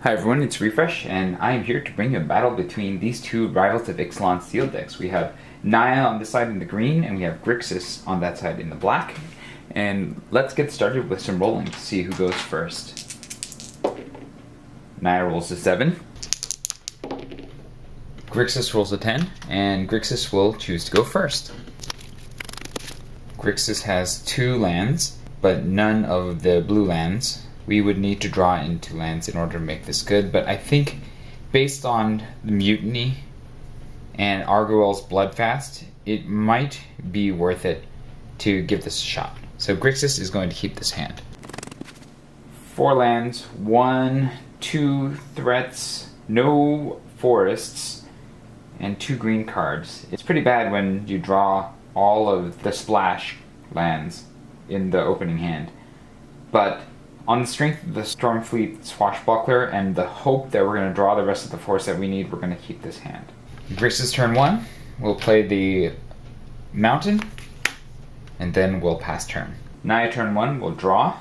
Hi everyone, it's Refresh, and I am here to bring you a battle between these two rivals of Ixalan sealed decks. We have Naya on this side in the green, and we have Grixis on that side in the black. And let's get started with some rolling to see who goes first. Naya rolls a 7. Grixis rolls a 10, and Grixis will choose to go first. Grixis has 2 lands, but none of the blue lands. We would need to draw into lands in order to make this good, but I think based on the Mutiny and Arguel's Bloodfast, it might be worth it to give this a shot. So Grixis is going to keep this hand. 4 lands, 1, 2 threats, no forests, and 2 green cards. It's pretty bad when you draw all of the splash lands in the opening hand, but on the strength of the Stormfleet Swashbuckler and the hope that we're going to draw the rest of the force that we need, we're going to keep this hand. Grixis turn 1, we'll play the mountain, and then we'll pass turn. Naya turn 1, we'll draw,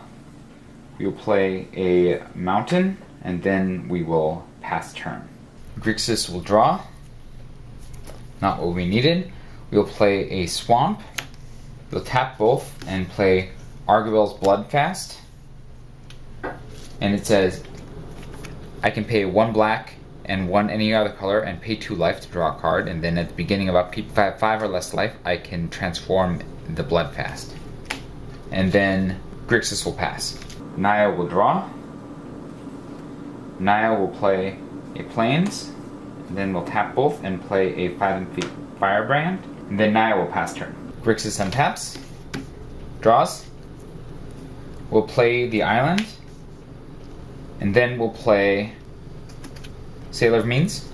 we'll play a mountain, and then we will pass turn. Grixis will draw, not what we needed. We'll play a swamp, we'll tap both, and play Arguel's Bloodfast. And it says, I can pay 1 black and 1 any other color and pay 2 life to draw a card, and then at the beginning of upkeep, 5 or less life, I can transform the Bloodfast. And then Grixis will pass. Naya will draw. Naya will play a Plains, and then we'll tap both and play a 5 Firebrand, and then Naya will pass turn. Grixis untaps, draws, we'll play the island, and then we'll play Sailor of Means.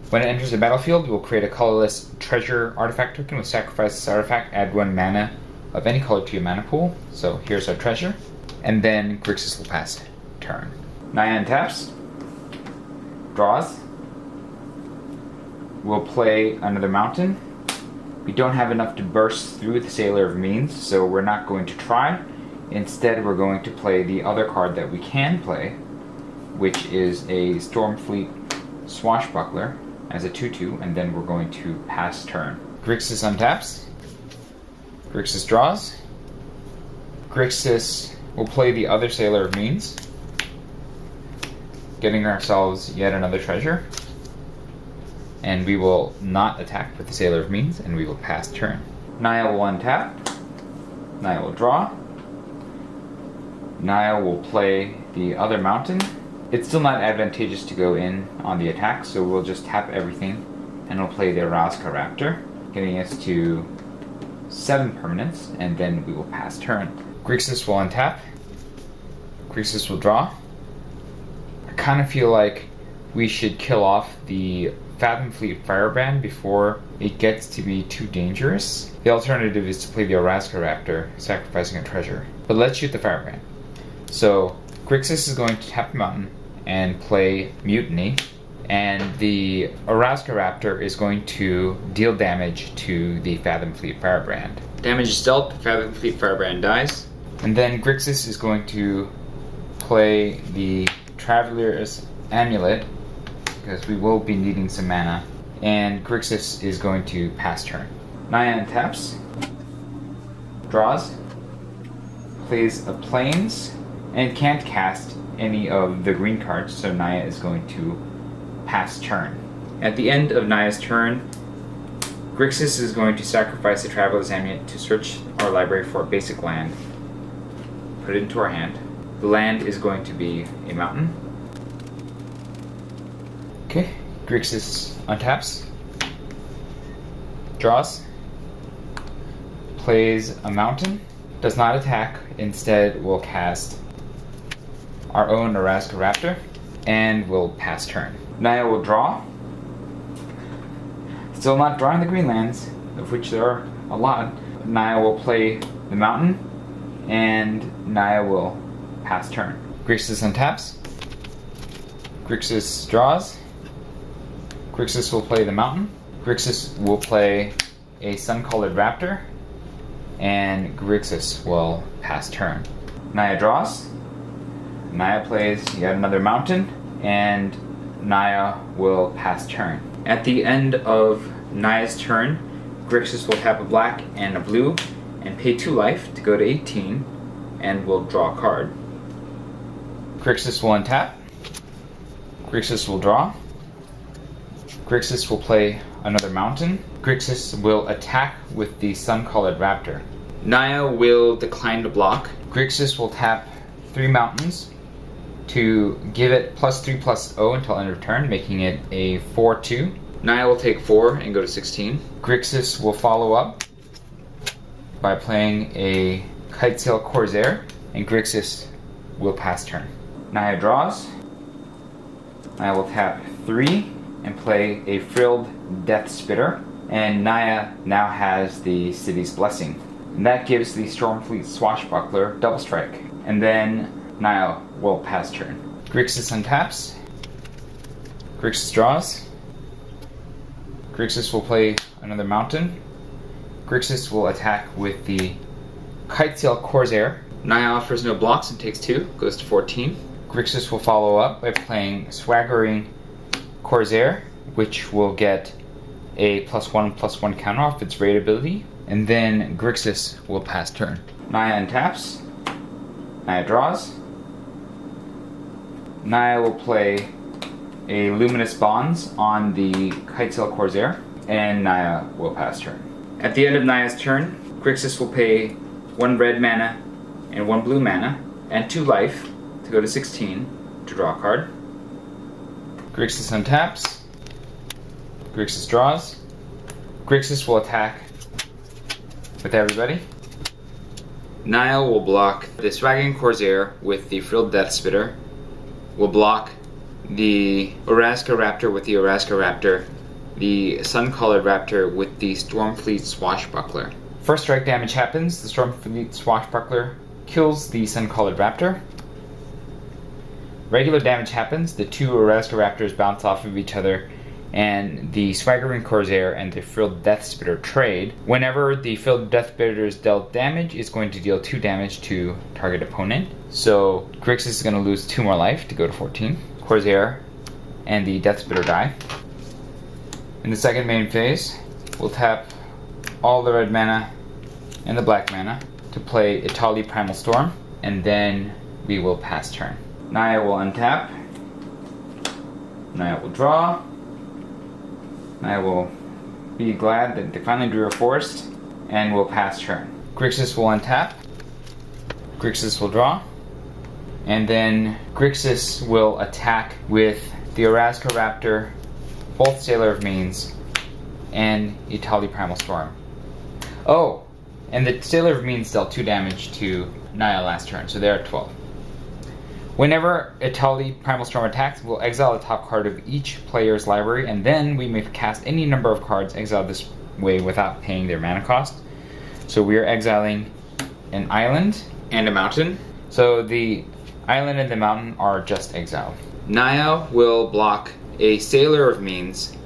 When it enters the battlefield, we'll create a colorless treasure artifact token. We'll sacrifice this artifact, add 1 mana of any color to your mana pool. So here's our treasure. And then Grixis will pass turn. Naya untaps, draws. We'll play another mountain. We don't have enough to burst through the Sailor of Means, so we're not going to try. Instead, we're going to play the other card that we can play, which is a Stormfleet Swashbuckler as a 2/2, and then we're going to pass turn. Grixis untaps. Grixis draws. Grixis will play the other Sailor of Means, getting ourselves yet another treasure. And we will not attack with the Sailor of Means, and we will pass turn. Naya will untap. Naya will draw. Naya will play the other mountain. It's still not advantageous to go in on the attack, so we'll just tap everything, and we'll play the Arazka Raptor, getting us to 7 permanents, and then we will pass turn. Grixis will untap. Grixis will draw. I kind of feel like we should kill off the Fathomfleet Firebrand before it gets to be too dangerous. The alternative is to play the Arazka Raptor, sacrificing a treasure. But let's shoot the Firebrand. So Grixis is going to tap the mountain and play Mutiny, and the Arazka Raptor is going to deal damage to the Fathomfleet Firebrand. Damage is dealt, the Fathomfleet Firebrand dies, and then Grixis is going to play the Traveler's Amulet, because we will be needing some mana, and Grixis is going to pass turn. Naya untaps, draws, plays a Plains, and can't cast any of the green cards, so Naya is going to pass turn. At the end of Naya's turn, Grixis is going to sacrifice the Traveler's Amulet to search our library for a basic land, put it into our hand. The land is going to be a mountain. Okay, Grixis untaps, draws, plays a mountain, does not attack, instead will cast our own Arazka Raptor, and will pass turn. Naya will draw. Still not drawing the green lands, of which there are a lot. Naya will play the mountain, and Naya will pass turn. Grixis untaps. Grixis draws. Grixis will play the mountain. Grixis will play a sun-colored raptor, and Grixis will pass turn. Naya draws. Naya plays yet another mountain, and Naya will pass turn. At the end of Naya's turn, Grixis will tap a black and a blue and pay 2 life to go to 18 and will draw a card. Grixis will untap. Grixis will draw. Grixis will play another mountain. Grixis will attack with the sun-colored raptor. Naya will decline to block. Grixis will tap 3 mountains to give it +3/+0 until end of turn, making it a 4/2. Naya will take 4 and go to 16. Grixis will follow up by playing a Kitesail Corsair, and Grixis will pass turn. Naya draws. Naya will tap 3 and play a Frilled Death Spitter, and Naya now has the City's Blessing. And that gives the Stormfleet Swashbuckler double strike. And then Naya will pass turn. Grixis untaps. Grixis draws. Grixis will play another mountain. Grixis will attack with the Kitesail Corsair. Naya offers no blocks and takes 2, goes to 14. Grixis will follow up by playing Swaggering Corsair, which will get a +1/+1 counter off its raid ability, and then Grixis will pass turn. Naya untaps. Naya draws. Naya will play a Luminous Bonds on the Kitesail Corsair, and Naya will pass turn. At the end of Naya's turn, Grixis will pay 1 red mana and 1 blue mana and 2 life to go to 16 to draw a card. Grixis untaps. Grixis draws. Grixis will attack with everybody. Naya will block the Swaggering Corsair with the Frilled Death Spitter. Will block the Oraska Raptor with the Oraska Raptor. The Sun-Colored Raptor with the Stormfleet Swashbuckler. First strike damage happens. The Stormfleet Swashbuckler kills the Sun-Colored Raptor. Regular damage happens. The 2 Oraska Raptors bounce off of each other, and the Swaggering Corsair and the Frilled Death Spitter trade. Whenever the Frilled Death Spitter is dealt damage, it's going to deal 2 damage to target opponent. So Grixis is going to lose 2 more life to go to 14. Corsair and the Death Spitter die. In the second main phase, we'll tap all the red mana and the black mana to play Ixalan Primal Storm, and then we will pass turn. Naya will untap. Naya will draw. Naya will be glad that they finally drew a forest, and will pass turn. Grixis will untap. Grixis will draw. And then Grixis will attack with the Oraska Raptor, both Sailor of Means, and Ixalan Primal Storm. Oh, and the Sailor of Means dealt 2 damage to Naya last turn, so they're at 12. Whenever Ixalan Primal Storm attacks, we'll exile the top card of each player's library, and then we may cast any number of cards exiled this way without paying their mana cost. So we are exiling an island and a mountain. So the island and the mountain are just exiled. Naya will block a Sailor of Means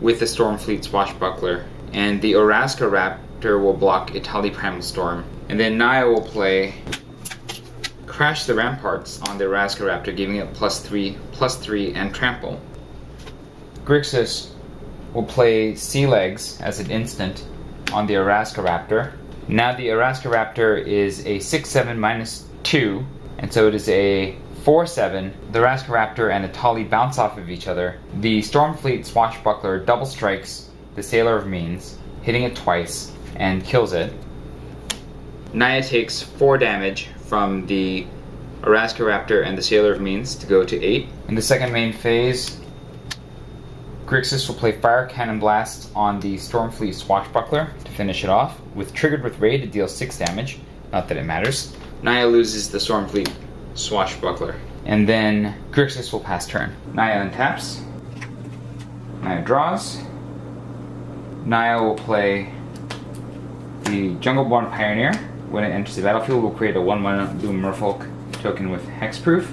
with the Stormfleet Swashbuckler, and the Oraska Raptor will block Ixalan Primal Storm. And then Naya will play Crash the Ramparts on the Oraska Raptor, giving it +3/+3 and trample. Grixis will play Sea Legs as an instant on the Oraska Raptor. Now the Oraska Raptor is a 6/7 -2, and so it is a 4/7. The Oraska Raptor and Ixalan bounce off of each other. The Stormfleet Swashbuckler double strikes the Sailor of Means, hitting it twice, and kills it. Naya takes 4 damage from the Oraska Raptor and the Sailor of Means to go to 8. In the second main phase, Grixis will play Fire Cannon Blast on the Stormfleet Swashbuckler to finish it off. With Triggered with Raid, it deals 6 damage. Not that it matters. Naya loses the Stormfleet Swashbuckler. And then Grixis will pass turn. Naya untaps. Naya draws. Naya will play the Jungleborn Pioneer. When it enters the battlefield, we'll create a 1/1 blue Merfolk token with Hexproof.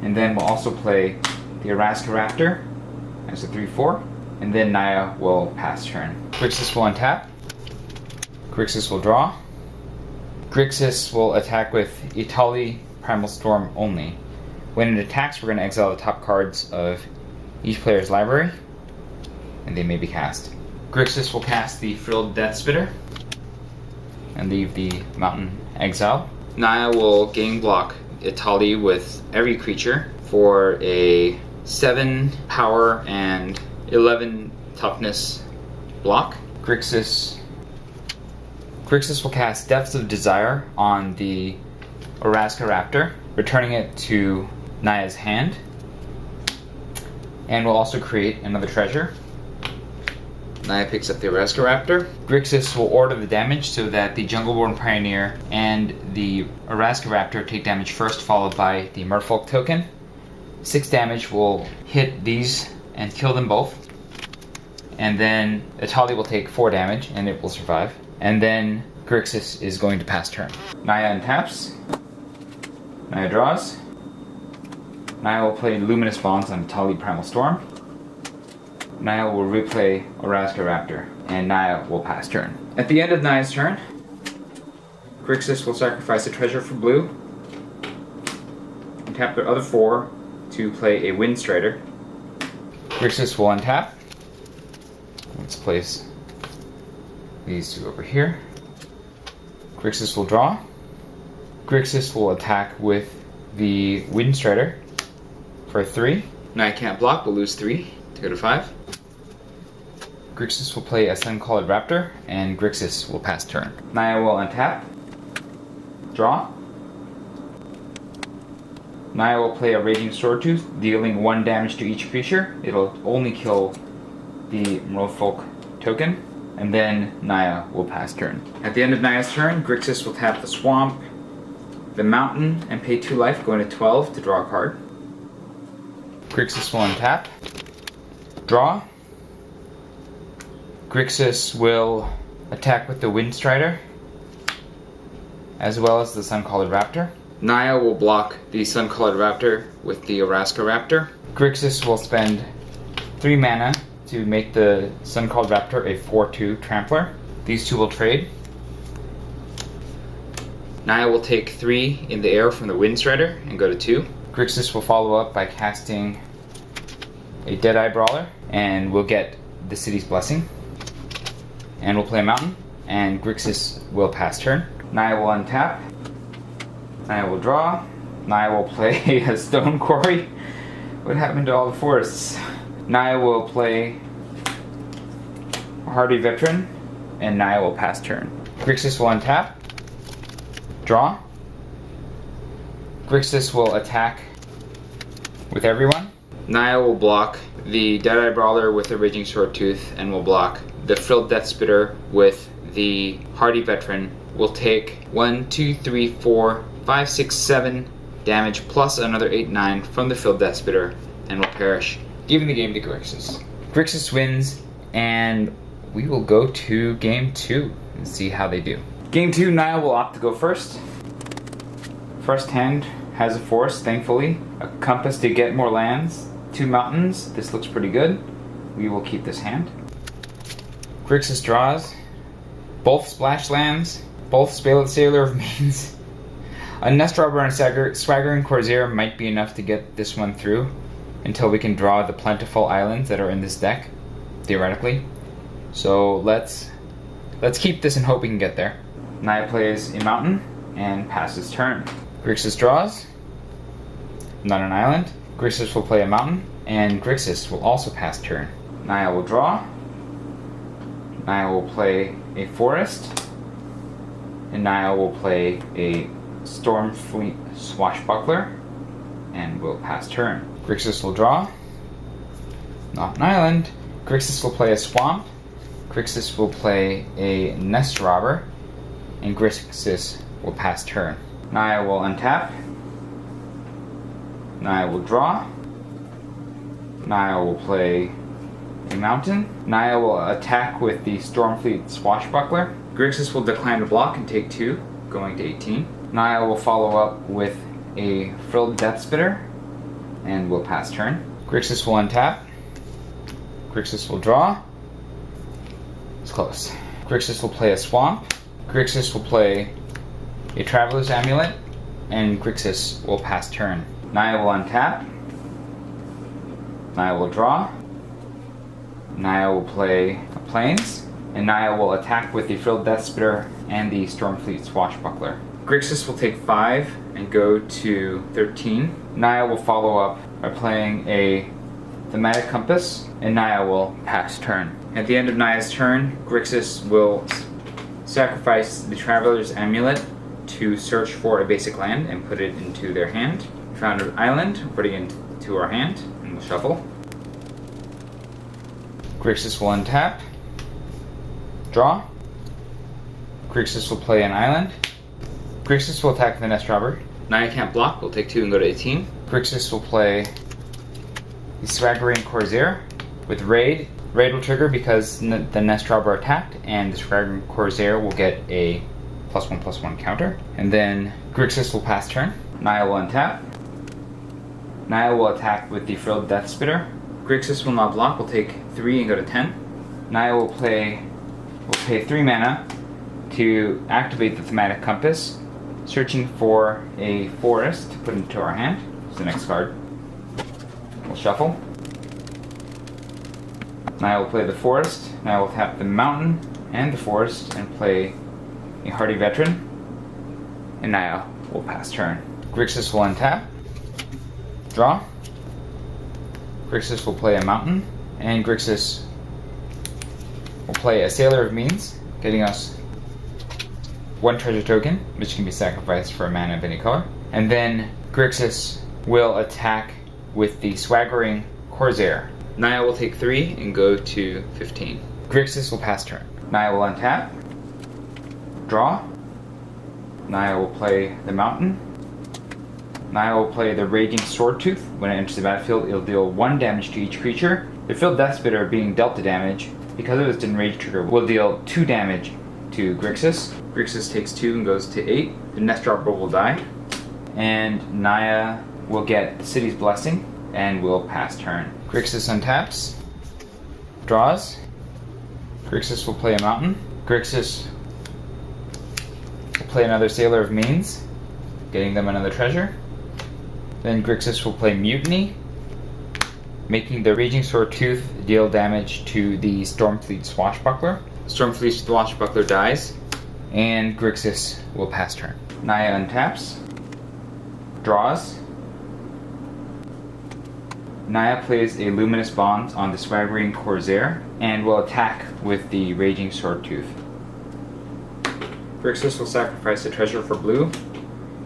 And then we'll also play the Oraska Raptor as a 3/4. And then Naya will pass turn. Grixis will untap. Grixis will draw. Grixis will attack with Ixalan Primal Storm only. When it attacks, we're going to exile the top cards of each player's library, and they may be cast. Grixis will cast the Frilled Death Spitter and leave the mountain exiled. Naya will gain block Itali with every creature for a 7 power and 11 toughness block. Grixis will cast Depths of Desire on the Orazca Raptor, returning it to Naya's hand, and will also create another treasure. Naya picks up the Orazca Raptor. Grixis will order the damage so that the Jungleborn Pioneer and the Orazca Raptor take damage first, followed by the Merfolk token. 6 damage will hit these and kill them both. And then Itali will take 4 damage and it will survive. And then Grixis is going to pass turn. Naya untaps. Naya draws. Naya will play Luminous Bonds on Itali Primal Storm. Naya will replay Orazca Raptor, and Naya will pass turn. At the end of Naya's turn, Grixis will sacrifice a treasure for blue and tap their other 4 to play a Wind Strider. Grixis will untap. Let's place these 2 over here. Grixis will draw. Grixis will attack with the Wind Strider for 3. Naya can't block, will lose 3 to go to 5. Grixis will play a Sun-Colored Raptor, and Grixis will pass turn. Naya will untap. Draw. Naya will play a Raging Swordtooth, dealing 1 damage to each creature. It'll only kill the Merfolk token, and then Naya will pass turn. At the end of Naya's turn, Grixis will tap the Swamp, the Mountain, and pay 2 life, going to 12 to draw a card. Grixis will untap. Draw. Grixis will attack with the Wind Strider, as well as the Sun-Colored Raptor. Naya will block the Sun-Colored Raptor with the Orazca Raptor. Grixis will spend 3 mana to make the Sun-Colored Raptor a 4/2 Trampler. These 2 will trade. Naya will take 3 in the air from the Wind Strider and go to 2. Grixis will follow up by casting a Deadeye Brawler, and we'll get the City's Blessing. And we'll play a Mountain, and Grixis will pass turn. Naya will untap. Naya will draw. Naya will play a Stone Quarry. What happened to all the forests? Naya will play a Hardy Veteran, and Naya will pass turn. Grixis will untap. Draw. Grixis will attack with everyone. Naya will block the Deadeye Brawler with the Raging Swordtooth, and will block the Frilled Death Spitter with the Hardy Veteran. Will take 1, 2, 3, 4, 5, 6, 7 damage plus another 8, 9 from the Frilled Death Spitter, and will perish, giving the game to Grixis. Grixis wins, and we will go to game 2 and see how they do. Game 2, Naya will opt to go first. First hand has a force, thankfully. A compass to get more lands. 2 mountains. This looks pretty good. We will keep this hand. Grixis draws. Both splash lands. Both Sailor of Means. A Nest Robber and a Swaggering Corsair might be enough to get this one through until we can draw the plentiful islands that are in this deck, theoretically. So let's keep this and hope we can get there. Naya plays a mountain and passes turn. Grixis draws. Not an island. Grixis will play a mountain, and Grixis will also pass turn. Naya will draw. Naya will play a forest, and Naya will play a Stormfleet Swashbuckler, and will pass turn. Grixis will draw. Not an island. Grixis will play a swamp. Grixis will play a Nest Robber, and Grixis will pass turn. Naya will untap. Naya will draw. Naya will play a mountain. Naya will attack with the Stormfleet Swashbuckler. Grixis will decline to block and take 2, going to 18. Naya will follow up with a Frilled Death Spitter and will pass turn. Grixis will untap. Grixis will draw. It's close. Grixis will play a swamp. Grixis will play a Traveler's Amulet, and Grixis will pass turn. Naya will untap. Naya will draw. Naya will play Plains. And Naya will attack with the Frilled Death Spitter and the Stormfleet Swashbuckler. Grixis will take 5 and go to 13. Naya will follow up by playing a Thematic Compass, and Naya will pass turn. At the end of Naya's turn, Grixis will sacrifice the Traveler's Amulet to search for a basic land and put it into their hand. We found an island, putting it into our hand, and we'll shuffle. Grixis will untap. Draw. Grixis will play an island. Grixis will attack the Nest Robber. Naya can't block, we'll take 2 and go to 18. Grixis will play the Swaggering Corsair with Raid. Raid will trigger because the Nest Robber attacked, and the Swaggering Corsair will get a +1/+1 counter. And then Grixis will pass turn. Naya will untap. Naya will attack with the Frilled Death Spitter. Grixis will not block, we'll take 3 and go to 10. Naya will pay 3 mana to activate the Thematic Compass, searching for a forest to put into our hand. It's the next card. We'll shuffle. Naya will play the forest. Naya will tap the mountain and the forest and play a Hardy Veteran. And Naya will pass turn. Grixis will untap. Draw. Grixis will play a mountain. And Grixis will play a Sailor of Means, getting us 1 treasure token, which can be sacrificed for a mana of any color. And then Grixis will attack with the Swaggering Corsair. Naya will take 3 and go to 15. Grixis will pass turn. Naya will untap. Draw. Naya will play the mountain. Naya will play the Raging Swordtooth. When it enters the battlefield, it'll deal 1 damage to each creature. The Frilled Death Spitter, being dealt the damage, because of its enraged trigger, will deal 2 damage to Grixis. Grixis takes 2 and goes to 8. The Nest Robber will die. And Naya will get the City's Blessing and will pass turn. Grixis untaps. Draws. Grixis will play a mountain. Grixis will play another Sailor of Means, getting them another treasure. Then Grixis will play Mutiny, making the Raging Swordtooth deal damage to the Stormfleet Swashbuckler. Stormfleet Swashbuckler dies, and Grixis will pass turn. Naya untaps. Draws. Naya plays a Luminous Bond on the Swaggering Corsair and will attack with the Raging Swordtooth. Grixis will sacrifice a treasure for blue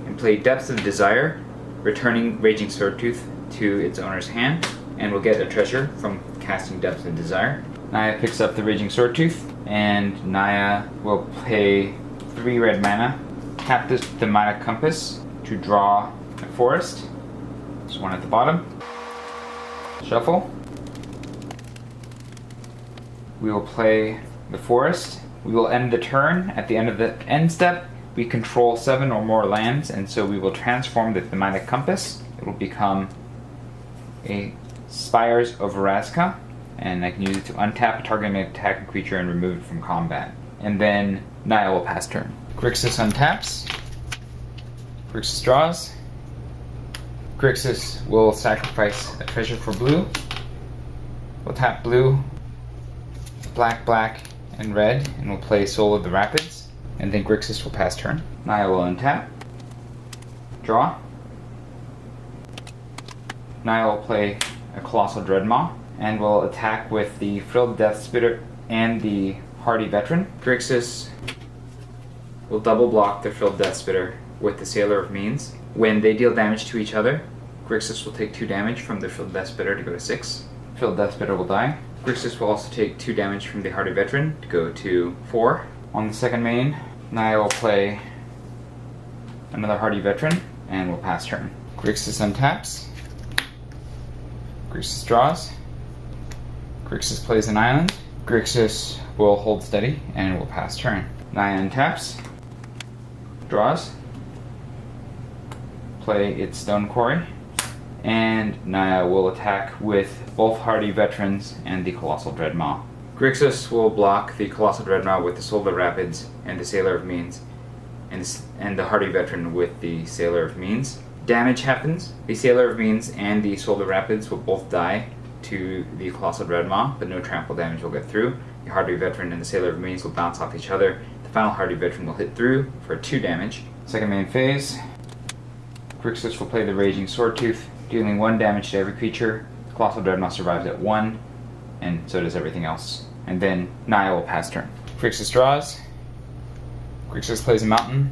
and play Depths of Desire, returning Raging Swordtooth to its owner's hand, and will get a treasure from casting Depths of Desire. Naya picks up the Raging Swordtooth, and Naya will pay 3 red mana, tap this Thematic Compass to draw a forest. There's one at the bottom. Shuffle. We will play the forest. We will end the turn. At the end of the end step, we control 7 or more lands, and so we will transform the Thematic Compass. It will become a Spires of Vraska, and I can use it to untap a target attacking creature and remove it from combat. And then Naya will pass turn. Grixis untaps. Grixis draws. Grixis will sacrifice a treasure for blue. We'll tap blue, black, black, and red, and we'll play Soul of the Rapids. And then Grixis will pass turn. Naya will untap. Draw. Naya will play a Colossal Dreadmaw, and will attack with the Frilled Death Spitter and the Hardy Veteran. Grixis will double block the Frilled Death Spitter with the Sailor of Means. When they deal damage to each other, Grixis will take 2 damage from the Frilled Death Spitter to go to 6. Frilled Death Spitter will die. Grixis will also take 2 damage from the Hardy Veteran to go to 4. On the second main, Naya will play another Hardy Veteran and will pass turn. Grixis untaps. Grixis draws. Grixis plays an island. Grixis will hold steady and will pass turn. Naya untaps. Draws. Play its Stone Quarry. And Naya will attack with both Hardy Veterans and the Colossal Dreadmaw. Grixis will block the Colossal Dreadmaw with the Soul of the Rapids and the Sailor of Means, and the Hardy Veteran with the Sailor of Means. damage happens. The Sailor of Means and the Solar Rapids will both die to the Colossal Dreadmaw, but no trample damage will get through. The Hardy Veteran and the Sailor of Means will bounce off each other. The final Hardy Veteran will hit through for 2 damage. Second main phase, Grixis will play the Raging Swordtooth, dealing 1 damage to every creature. The Colossal Dreadmaw survives at 1, and so does everything else. And then Naya will pass turn. Grixis draws. Grixis plays a mountain.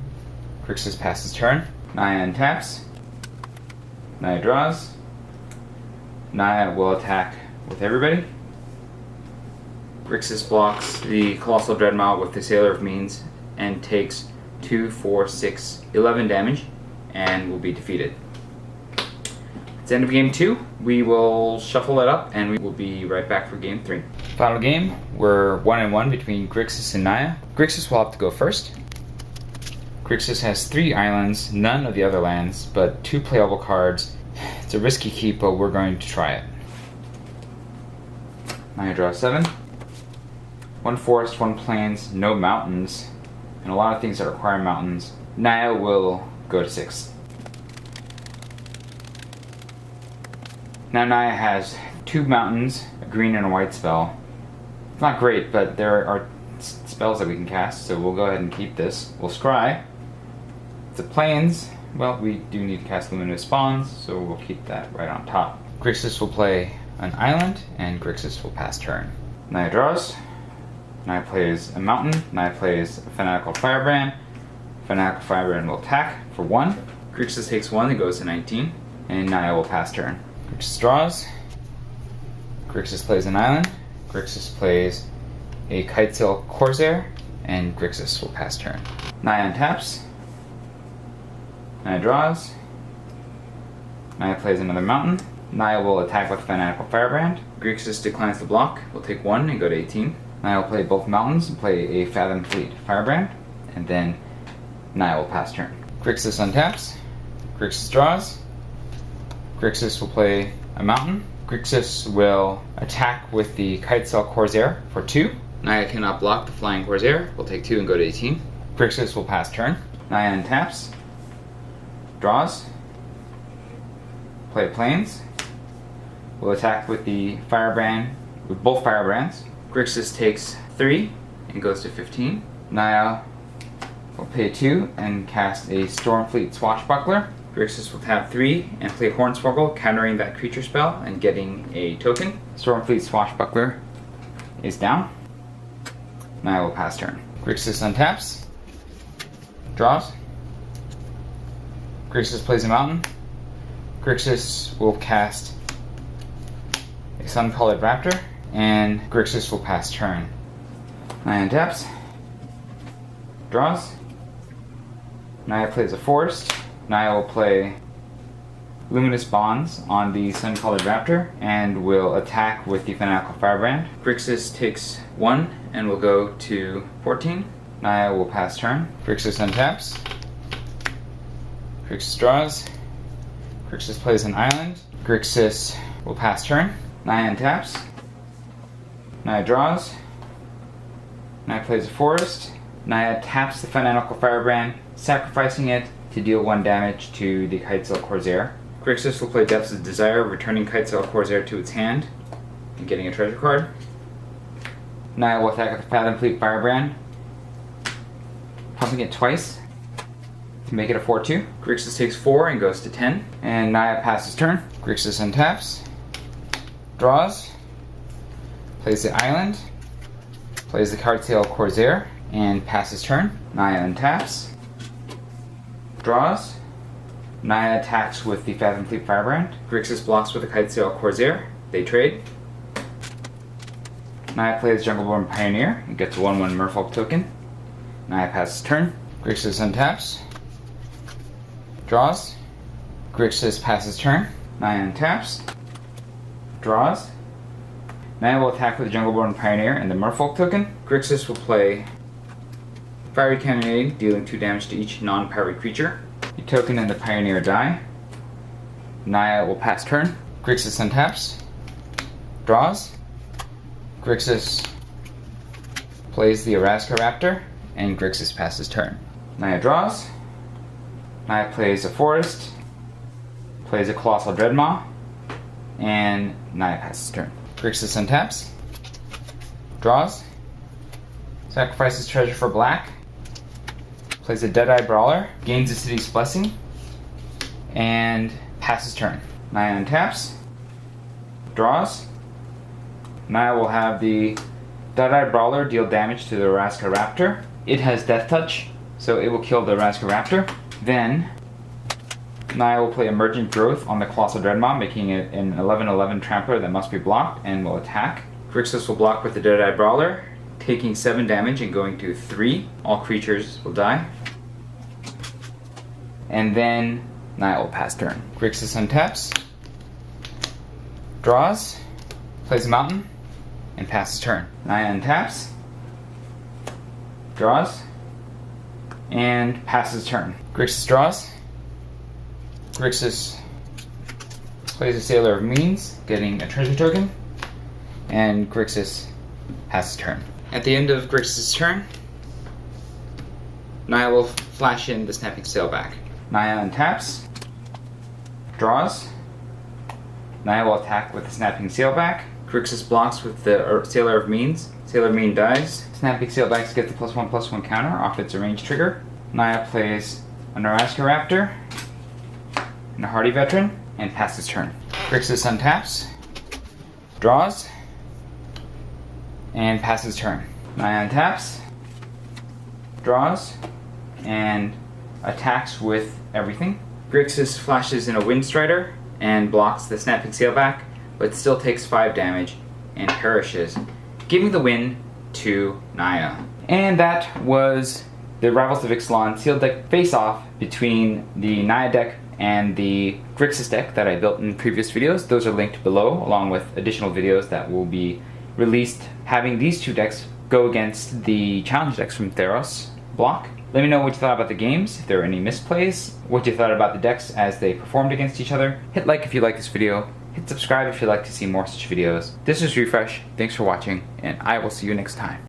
Grixis passes turn. Naya untaps. Naya draws. Naya will attack with everybody. Grixis blocks the Colossal Dreadmaw with the Sailor of Means and takes 2, 4, 6, 11 damage and will be defeated. It's the end of game 2. We will shuffle it up and we will be right back for game 3. Final game, we're 1-1 between Grixis and Naya. Grixis will have to go first. Grixis has 3 islands, none of the other lands, but 2 playable cards. It's a risky keep, but we're going to try it. Naya draws 7. 1 forest, 1 plains, no mountains, and a lot of things that require mountains. Naya will go to 6. Now Naya has 2 mountains, a green and a white spell. It's not great, but there are spells that we can cast, so we'll go ahead and keep this. We'll scry. It's a plains. Well, we do need to cast Luminous Spawns, so we'll keep that right on top. Grixis will play an island, and Grixis will pass turn. Naya draws. Naya plays a mountain. Naya plays a Fanatical Firebrand. Fanatical Firebrand will attack for 1. Grixis takes 1 and goes to 19, and Naya will pass turn. Grixis draws. Grixis plays an island. Grixis plays a Kitesail Corsair, and Grixis will pass turn. Naya untaps. Naya draws. Naya plays another mountain. Naya will attack with Fanatical Firebrand. Grixis declines the block. Will take 1 and go to 18. Naya will play both mountains and play a Fathom Fleet Firebrand, and then Naya will pass turn. Grixis untaps. Grixis draws. Grixis will play a mountain. Grixis will attack with the Kitesail Corsair for 2. Naya cannot block the Flying Corsair. Will take 2 and go to 18. Grixis will pass turn. Naya untaps. Draws. Play plains. Will attack with the Firebrand, with both Firebrands. Grixis takes 3 and goes to 15. Naya will pay 2 and cast a Stormfleet Swashbuckler. Grixis will tap 3 and play Hornswoggle, countering that creature spell and getting a token. Stormfleet Swashbuckler is down. Naya will pass turn. Grixis untaps. Draws. Grixis plays a mountain. Grixis will cast a Sun-Colored Raptor, and Grixis will pass turn. Naya untaps. Draws. Naya plays a forest. Naya will play Luminous Bonds on the Sun-Colored Raptor and will attack with the Fanatical Firebrand. Grixis takes 1 and will go to 14. Naya will pass turn. Grixis untaps. Grixis draws. Grixis plays an island. Grixis will pass turn. Naya untaps. Naya draws. Naya plays a forest. Naya taps the Fanatical Firebrand, sacrificing it to deal 1 damage to the Kitesail Corsair. Grixis will play Depths of Desire, returning Kitesail Corsair to its hand and getting a treasure card. Naya will attack with the Fathom Fleet Firebrand, pumping it twice to make it a 4-2. Grixis takes 4 and goes to 10. And Naya passes turn. Grixis untaps. Draws. Plays the island. Plays the Kitesail Corsair and passes turn. Naya untaps. Draws. Naya attacks with the Fathom Fleet Firebrand. Grixis blocks with the Kitesail Corsair. They trade. Naya plays Jungleborn Pioneer and gets a 1/1 Merfolk token. Naya passes turn. Grixis untaps. Draws. Grixis passes turn. Naya untaps. Draws. Naya will attack with the Jungleborn Pioneer and the Merfolk token. Grixis will play Fiery Cannonade, dealing 2 damage to each non-pirate creature. The token and the Pioneer die. Naya will pass turn. Grixis untaps. Draws. Grixis plays the Erasca Raptor, and Grixis passes turn. Naya draws. Naya plays a forest. plays a Colossal Dreadmaw, and Naya passes turn. Grixis untaps, draws, sacrifices treasure for black, plays a Deadeye Brawler, gains the city's blessing, and passes turn. Naya untaps, draws. Naya will have the Deadeye Brawler deal damage to the Raska Raptor. It has Death Touch, so it will kill the Raska Raptor. Then Naya will play Emergent Growth on the Colossal Dreadmaw, making it an 11/11 trampler that must be blocked and will attack. Grixis will block with the Deadeye Brawler, taking 7 damage and going to 3. All creatures will die. And then Naya will pass turn. Grixis untaps, draws, plays a mountain, and passes turn. Naya untaps, draws, and passes turn. Grixis draws. Grixis plays a Sailor of Means, getting a treasure token, and Grixis passes turn. At the end of Grixis' turn, Naya will flash in the Snapping Sailback. Naya untaps, draws. Naya will attack with the Snapping Sailback. Grixis blocks with the Sailor of Means. Sailor Mean dies. Snapping Sailbacks get the +1/+1 counter off its range trigger. Naya plays a Naraska Raptor and a Hardy Veteran, and passes turn. Grixis untaps, draws, and passes turn. Naya untaps, draws, and attacks with everything. Grixis flashes in a Windstrider and blocks the Snapping Sailback, but still takes 5 damage and perishes, giving the win to Naya. And that was the Rivals of Ixalan sealed deck face-off between the Naya deck and the Grixis deck that I built in previous videos. Those are linked below, along with additional videos that will be released having these two decks go against the challenge decks from Theros block. Let me know what you thought about the games, if there were any misplays, what you thought about the decks as they performed against each other. Hit like if you like this video, hit subscribe if you'd like to see more such videos. This is Refresh, thanks for watching, and I will see you next time.